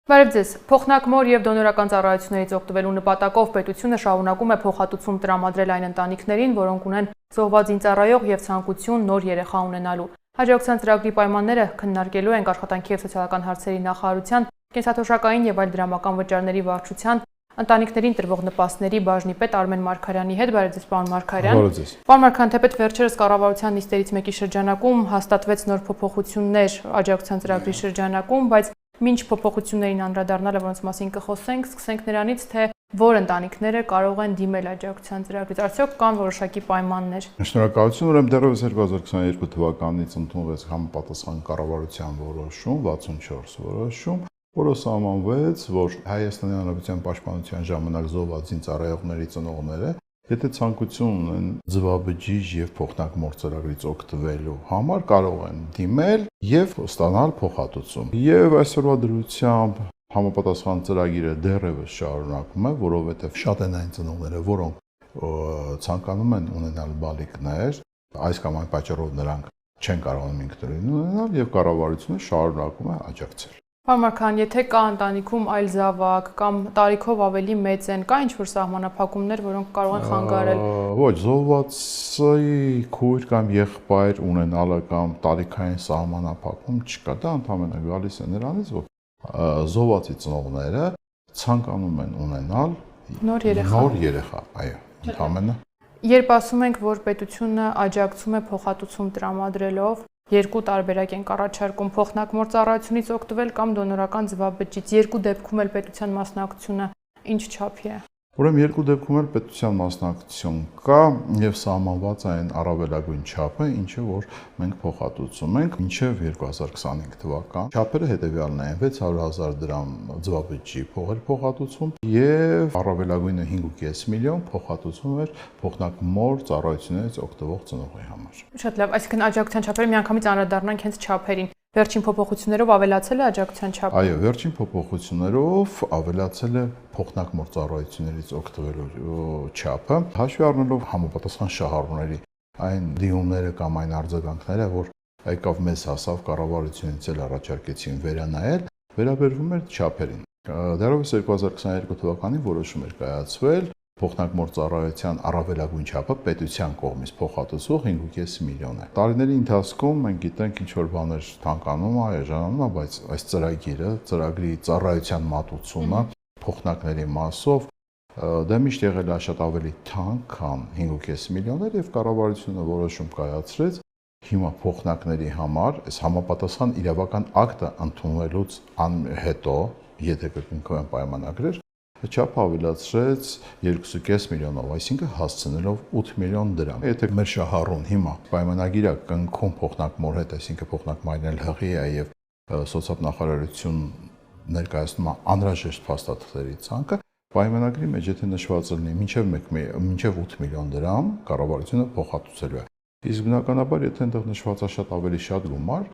Բարև ձեզ, փոխնակմոր և դոնորական ծառայություններից օգտվելու նպատակով պետությունը շարունակում է փոխհատուցում տրամադրել այն ընտանիքներին, որոնք ունեն զոհված զինծառայող և ցանկություն նոր երեխա ունենալու։ Աջակցության ծրագրի պայմանները քննարկելու ենք Աշխատանքի և սոցիալական հարցերի նախարարության, կենսաթոշակային և այլ դրամական վճարների վարչության, ընտանիքներին տրվող նպաստների բաժնի պետ Արմեն Մարգարյանի հետ։ Բարև ձեզ, պարոն Մարգարյան։ Պարոն Մարգարյան, թեպետ վերջերս կառավարության նիստերից մեկի շրջանակում հաստատվեց նոր փոփոխություններ աջակցության ծրագրի շրջանակում, բայց մինչ փոփոխություններին անդրադառնալը, որոնց մասին կխոսենք, սկսենք նրանից, թե որ ընտանիքները կարող են դիմել աջակցության ծրագրից, արդյոք կան որոշակի պայմաններ։ Շնորհակալություն, ուրեմն դեռևս 2022 թվականից ընդունվեց համապատասխան կառավարության որոշում, 64 որոշում, որը սահմանվեց, որ Հայաստանի Հանրապետության պաշտպանության ժամանակ զոհված զինծառայողների ծնողները, եթե ցանկություն ունեն ձվաբջիջ եւ փոխնակմոր ծրագրից օգտվելու համար, կարող են դիմել եւ ստանալ փոխհատուցում։ Եվ այսօրվա դրությամբ համապատասխան ծրագիրը դեռևս շարունակվում է, որովհետեւ շատ են այն ծնողները, որոնք ցանկանում են ունենալ բալիկներ, այս կամ այն պատճառով նրանք չեն կարողանում ինքնուրույն ունենալ եւ կառավարությունը շարունակում է աջակցել։ Պարոն Մարգարյան, եթե կա ընտանիքում այլ զավակ կամ տարիքով ավելի մեծ են, կա ինչ-որ սահմանափակումներ, որոնք կարող են խանգարել։ Ոչ, զոհվածի քույր կամ եղբայր ունենալը կամ տարիքային սահմանափակում չկա, դա ընդհանրապես գալիս է նրանից, որ զոհվածի ծնողները ցանկանում են ունենալ նոր երեխա, այո, ընդհանրապես։ Երբ ասում ենք, որ պետությունը աջակցում է փոխհատուցում տրամադրելով, երկու տարբերակ են առաջարկում՝ փոխնակմոր ծառայությունից օգտվել կամ դոնորական ձվաբջիջ։ Երկու դեպքում էլ պետության մասնակցությունը ինչ չափի է։ Ուրեմն երկու դեպքում էլ պետության մասնակցություն կա եւ սահմանված է այն առավելագույն չափը, ինչը որ մենք փոխհատուցում ենք մինչեւ 2025 թվական։ Չափերը հետեւյալն են՝ 600,000 դրամ ձվաբջիջի փոխհատուցում եւ առավելագույնը 5.5 միլիոն փոխհատուցում էր փոխնակմոր ծառայություններից օգտվող ծնողի համար։ Շատ լավ, այսինքն աջակցության չափերը միանգամից անդրադառնանք հենց չափերին։ Վերջին փոփոխություններով ավելացել է աջակցության չափը։ Այո, վերջին փոփոխություններով ավելացել է փոխնակմոր ծառայություններից օգտվելու չափը, հաշվի առնելով համապատասխան շահառուների այն դիմումները կամ այն արձագանքները, որ եկավ մեզ հասավ կառավարությունից էլ առաջարկեցին վերանայել, վերաբերվում էր չափերին։ Դեռևս 2022 թվականին որոշում էր կայացվել փոխնակմոր ծառայության առավելագույն չափը պետության կողմից փոխհատուցող 5.5 միլիոն է։ Տարիների ընթացքում մենք գիտենք ինչ որ բաներ թանկանում է, էժանում է, բայց այս ծրագրի ծառայության մատուցումը փոխնակների մասով դա միշտ եղել է շատ ավելի թանկ, քան 5.5 միլիոններ եւ կառավարությունը որոշում կայացրեց հիմա փոխնակների համար այս համապատասխան իրավական ակտը ընդունվելուց հետո, եթե կկնքվեն պայմանագրեր, չափը ավելացրեց 2.5 միլիոնով, այսինքն հասցնելով 8 միլիոն դրամ։ Եթե մեր շահառուն հիմա պայմանագիրը կնքում փոխնակմոր հետ, այսինքն փոխնակմային էլ հղի է եւ սոցիալնախարարություն ներկայացնում է անհրաժեշտ փաստաթղթերի ցանկը, պայմանագրի մեջ եթե նշված լինի մինչև 8 միլիոն դրամ, կառավարությունը փոխհատուցելու է։ Իսկ բնականաբար, եթե այնտեղ նշված է շատ գումար,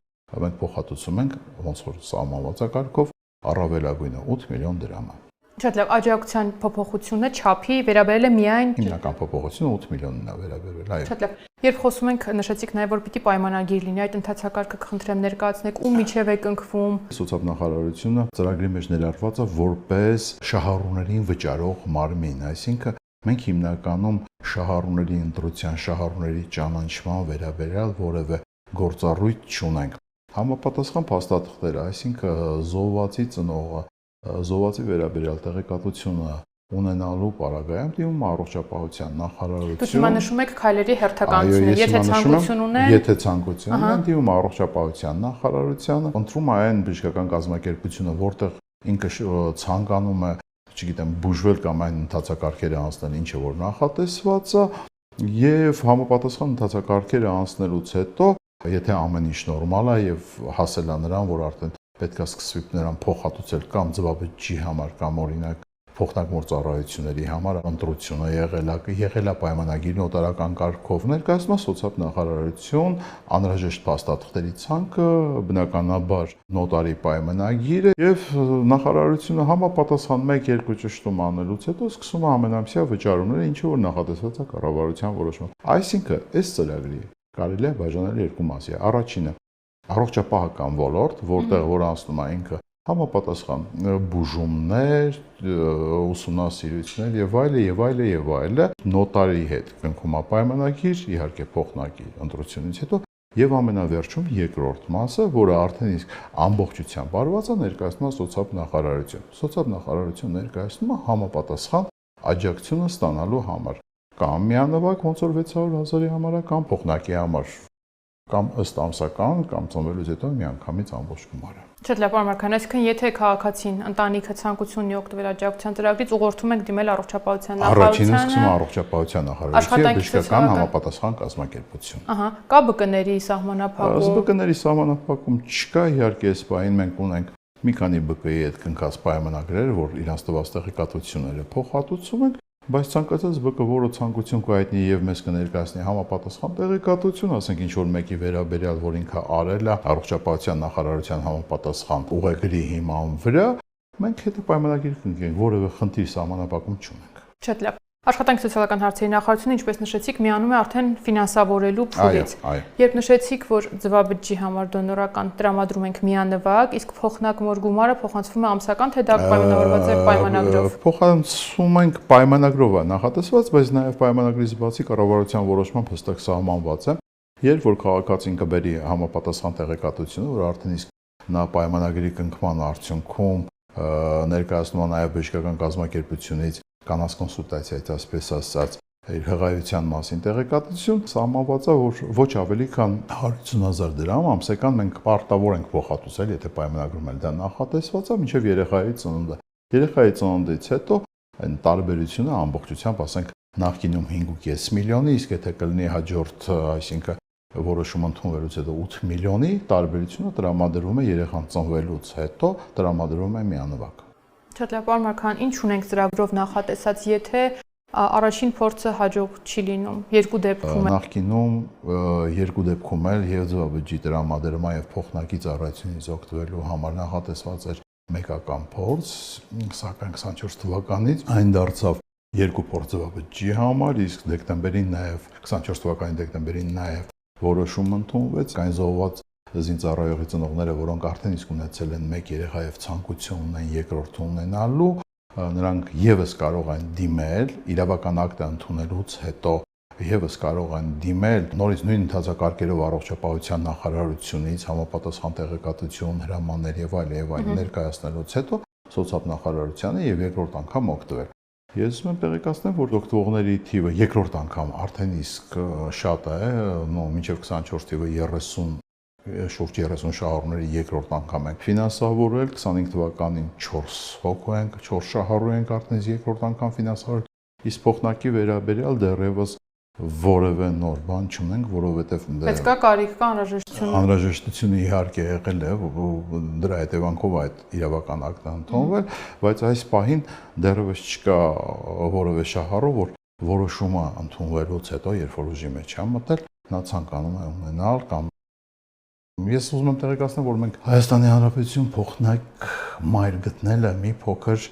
մենք փոխհատուցում ենք ոնց որ սահմանված է կարգով առավելագույնը 8 միլիոն դրամը։ Շատ լավ, աջակցության փոփոխությունը չափի վերաբերել է միայն հիմնական փոփոխությունը 8 միլիոնն է վերաբերվել, այո։ Շատ լավ։ Երբ խոսում ենք, նշեցիք նաև որ պիտի պայմանագիր լինի, այդ ընթացակարգը կխնդրեմ ներկայացնեք, ում միջև է կնքվում։ Սոցիալնախարարությունը ծրագրի մեջ ներառված է որպես շահառուներին վճարող մարմին, այսինքն մենք հիմնականում շահառուների ընտրության, շահառուների ճանաչման վերաբերյալ որևէ գործառույթ չունենք։ Համապատասխան փաստաթղթերը, այսինքն զոհվածի ծնողը զոհվածի վերաբերյալ տեղեկատվությունը ունենալու պարագայում դիմում առողջապահության նախարարություն։ Դուք հիմա նշում եք քայլերի հերթականությունը, եթե ցանկություն ունեն, եթե ցանկություն ունեն, դիմում առողջապահության նախարարությանը, ընտրում է այն բժշկական կազմակերպությունը, որտեղ ինքը ցանկանում է, չգիտեմ, բուժվել կամ այն ընթացակարգերը անցնել, ինչը որ նախատեսված է, եւ համապատասխան ընթացակարգերը անցնելուց հետո, եթե ամեն ինչ նորմալ է եւ հասել է նրան, որ արդեն պետք է սկսվի նրան փոխհատուցել կամ ձվաբջիջի համար կամ օրինակ փոխնակմոր ծառայությունների համար ընտրությունը եղել է պայմանագիր նոտարական կարգով ներկայացնում սոցիալնախարարություն անհրաժեշտ փաստաթղթերի ցանկը բնականաբար նոտարի պայմանագիրը եւ նախարարությունը համապատասխան 1-2 ճշտում անելուց հետո սկսում է ամենամսյա վճարումները, ինչը որ նախատեսված է կառավարության որոշմամբ։ Այսինքն այս ծրագրի կարելի է բաժանել երկու մասի։ Առաջինը առողջապահական ոլորտ, որտեղ որ անցնում է ինքը համապատասխան բուժումներ, ուսումնասիրություններ եւ այլը, նոտարի հետ կնքում պայմանագիր, իհարկե փոխնակի ընտրությունից հետո եւ ամենավերջում երկրորդ մասը, որը արդեն իսկ ամբողջությամբ արված է, ներկայացնում է սոցիալ նախարարություն։ Սոցիալ նախարարություն ներկայացնում է համապատասխան աջակցությունը ստանալու համար, կամ միանվագ ոնց որ 600,000-ի համար, կամ փոխնակի համար, կամ ըստ ամսական, կամ ծնվելուց հետո միանգամից ամբողջ գումարը։ Շատ լավ, պարոն Մարկարյան, այսինքն եթե քաղաքացին ընտանիքը ցանկություն ունի օգտվել աջակցության ծրագրից, ուղղորդում ենք դիմել առողջապահության նախարարությանը։ Առաջինը սկսում է առողջապահության նախարարությունը եւ բժշկական համապատասխան կազմակերպություն։ Ահա, կա ԲԿ-ների սահմանափակում։ ԲԿ-ների սահմանափակում չկա, իհարկե, այս պահին մենք ունենք մի քանի ԲԿ-ի հետ կնքած պայմանագրեր, որ իրանց տված տեղեկատվությունները փոխհատուցում են, բայց ցանկացած ԲԿ, որը ցանկություն կհայտնի եւ մեզ կներկայացնի համապատասխան տեղեկատվություն, ասենք ինչ որ մեկի վերաբերյալ, որ ինքը արել է առողջապահության նախարարության համապատասխան ուղեգրի հիման վրա, մենք հետո պայմանագիր կնքենք, որևէ խնդիր սահմանափակում չունենք։ Շատ լավ։ Աշխատանքի սոցիալական հարցերի նախարարությունը, ինչպես նշեցիք, միանում է արդեն ֆինանսավորելու փուլից։ Երբ նշեցիք, որ ձվաբջջի համար դոնորական տրամադրում ենք միանվագ, իսկ փոխնակ մոր գումարը փոխանցվում է ամսական, թե դա պայմանավորված է պայմանագրով։ Փոխանցում ենք պայմանագրով է նախատեսված, բայց նաև պայմանագրից բացի կառավարության որոշմամբ հստակ սահմանված է, երբ որ քաղաքացին կբերի համապատասխան տեղեկատվությունը, որ արդեն իսկ նա պայմանագրի կնքման արդյունքում ներկայացնում է նաև բժշկական կազմակերպությունից կանանց կոնսուլտացիայից, այսպես ասած, իր հղայության մասին տեղեկատվություն, սահմանված է, որ ոչ ավելի քան 150,000 դրամ ամսական մենք պարտավոր ենք փոխհատուցել, եթե պայմանագրում էլ դա նախատեսված է, մինչև երեխայի ծնունդը։ Երեխայի ծնունդից հետո այն տարբերությունը ամբողջությամբ, ասենք, նախկինում 5.5 միլիոնի, իսկ եթե կլինի հաջորդ, այսինքն որոշում ընդունվելուց հետո 8 միլիոնի, տարբերությունը տրամադրվում է երեխան ծնվելուց հետո, տրամադրվում է միանվագ։ Շատ լավ, պարոն Մարկարյան, ինչ ունենք ծրագրով նախատեսած, եթե առաջին փորձը հաջող չի լինում, երկու դեպքում։ Նախկինում երկու դեպքում էլ եւ ձվաբջջի տրամադրման եւ փոխնակի ծառայությունից օգտվելու համար նախատեսված էր մեկական փորձ, սակայն 24 թվականից այն դարձավ երկու փորձ ձվաբջջի համար, իսկ դեկտեմբերին նաեւ 24 թվականի դեկտեմբերին նաեւ որոշում ընդունվեց, այն զոհված զինծառայողի ծնողները, որոնք արդեն իսկ ունեցել են մեկ երեխա եւ ցանկություն ունեն երկրորդ ունենալու, նրանք եւս կարող են դիմել իրավական ակտը ընդունելուց հետո եւս կարող են դիմել նորից նույն ընթացակարգերով առողջապահության նախարարությունից համապատասխան տեղեկատվություն, հրամաններ եւ այլ ներկայացնելուց հետո սոցիալ նախարարությանը եւ երկրորդ անգամ օգտվել։ Ես ուզում եմ տեղեկացնել, որ օգտվողների թիվը երկրորդ անգամ արդեն իսկ շատ է, մինչև 24 թիվը 30 շուրջ 30 շահառուների երկրորդ անգամ ենք ֆինանսավորել, 25 թվականին 4 հոգու ենք, 4 շահառու ենք արդեն երկրորդ անգամ ֆինանսավորել, իսկ փոխնակի վերաբերյալ դեռևս որևէ նոր բան չունենք, որովհետև բայց կա կարիք, կա անհրաժեշտություն։ Անհրաժեշտությունը իհարկե եղել է, դրա հետևանքով այդ իրավական ակտը ընդունվել, բայց այս պահին դեռևս չկա որևէ շահառու, որ որոշումը ընդունվելուց հետո, երբ որ ուժի մեջ է մտել, նա ցանկանում է ունենալ կամ Ես ուզում եմ տեղեկացնել, որ մենք Հայաստանի Հանրապետություն փոխնակ մայր գտնելը մի փոքր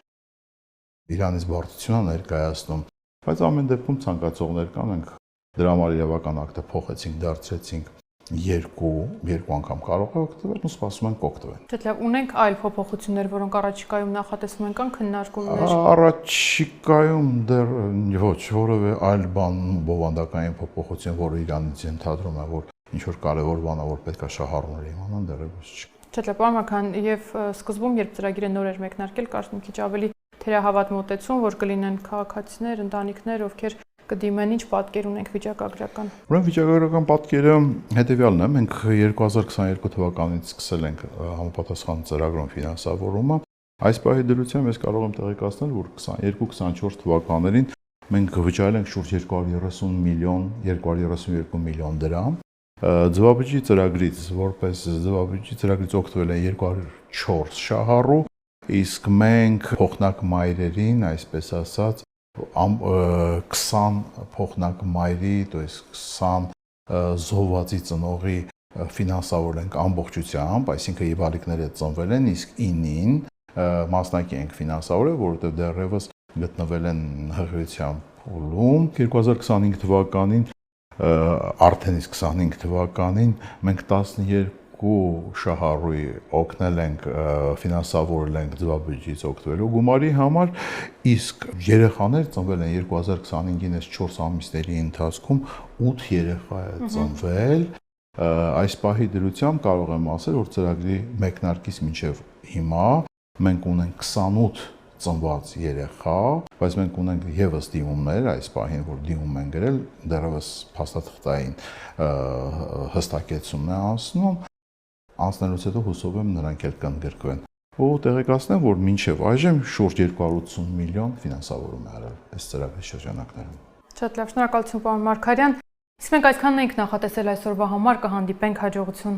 Իրանից բարդություն է ներկայացնում, բայց ամեն դեպքում ցանկացողներ կան, մենք դրա համար իրավական ակտը փոխեցինք, դարձրեցինք երկու անգամ կարող է օգտվել ու սպասում ենք օգտվել։ Շատ լավ, ունենք այլ փոփոխություններ, որոնք առաջիկայում նախատեսվում են կան քննարկումներ։ Առաջիկայում դեռ ոչ որևէ այլ բան բովանդակային փոփոխություն, որը Իրանից ենթադրում է, որ ինչ որ կարևոր բան է, որ պետք է շահառուները իմանան, դեռևս չկա։ Շատ լավ, պարոն Մարկարյան, եւ սկզբում, երբ ծրագիրը նոր էր մեկնարկել, կարծում եմ քիչ ավելի թերահավատ մոտեցում, որ կլինեն քաղաքացիներ, ընտանիքներ, ովքեր կդիմեն, ինչ պատկեր ունենք վիճակագրական։ Ուրեմն վիճակագրական պատկերը հետեւյալն է, մենք 2022 թվականից սկսել ենք համապատասխան ծրագրում ֆինանսավորումը։ Այս պահի դրությամբ ես կարող եմ տեղեկացնել, որ 22-24 թվականներին մենք վճարել ենք շուրջ 230 միլիոն, 232 միլիոն դրամ։ Ձվաբջջի ծրագրից, որպես ձվաբջջի ծրագրից օգտվել են 204 շահառու, իսկ մենք փոխնակ մայրերին, այսպես ասած, 20 փոխնակ մայրի, то есть 20 զոհվածի ծնողի ֆինանսավորել ենք ամբողջությամբ, այսինքն իբալիկները ծնվել են, իսկ 9-ին մասնակի ենք ֆինանսավորել, որովհետև դեռևս գտնվել են հղիության փուլում 2025 թվականին արդեն իսկ 25 թվականին մենք 12 2 շահառուի օգնել ենք ֆինանսավորել ենք ձվաբյուջից օգտվելու գումարի համար, իսկ երեխաներ ծնվել են 2025-ին այս 4 ամիսների ընթացքում 8 երեխա է ծնվել։ Այս պահի դրությամբ կարող եմ ասել, որ ծրագրի մեկնարկից մինչև հիմա մենք ունենք 28 ծնված երեխա, բայց մենք ունենք եւս դիմումներ այս պահին, որ դիմում են գրել, դեռևս փաստաթղթային հստակեցումն է անցնում, անցնելուց հետո հուսով եմ նրանք էլ կընդգրկվեն։ Ու տեղեկացնեմ, որ մինչև այժմ շուրջ 280 միլիոն ֆինանսավորում է արել այս ծրագրի շրջանակներում։ Շատ լավ, շնորհակալություն պարոն Մարգարյան։ Իսկ մենք այսքանն ենք նախատեսել այսօրվա համար, կհանդիպենք հաջողություն։